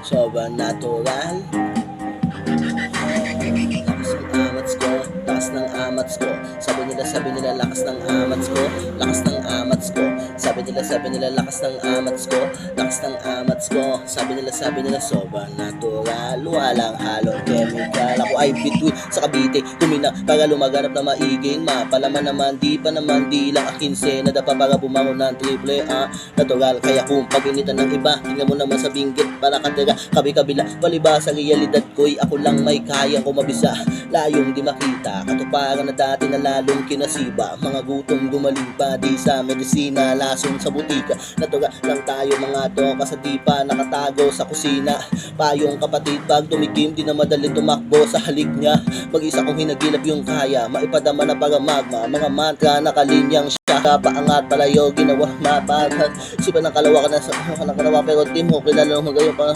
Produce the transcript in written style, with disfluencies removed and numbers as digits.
sobrang natural. Lakas ng amats ko. Sabi nila lakas ng amats ko. Lakas ng amats ko. Sabi nila lakas ng amats ko. Lakas ng amats ko. Sabi nila sobrang natural. Walang halong chemical. Ako ay bituin sa Cavite, tumina para lumaganap na maiging mapalaman naman, di pa naman di lang akin senada pa para bumangon ng triple A natural. Kaya kung paginitan ng iba, tingnan mo naman sa binggit para katira kabi-kabila, baliba sa realidad ko'y ako lang may kayang kumabisa, layong di makita katuparan na dati na lalong kinasiba, mga gutom gumaling pa di sa medisina, lason sa butika, natural lang tayo mga toka sa di pa nakatago sa kusina, payong kapatid pag tumikim di na madali tumakbo sa halik niya, mag-isa kong hinagilap yung kaya, maipadama na para magma, mga mantra na kalinyang siya, paangat palayo, ginawa mapaghat, sipa ng kalawa ka na sa kalawa pero di mo kilala mo gayon pang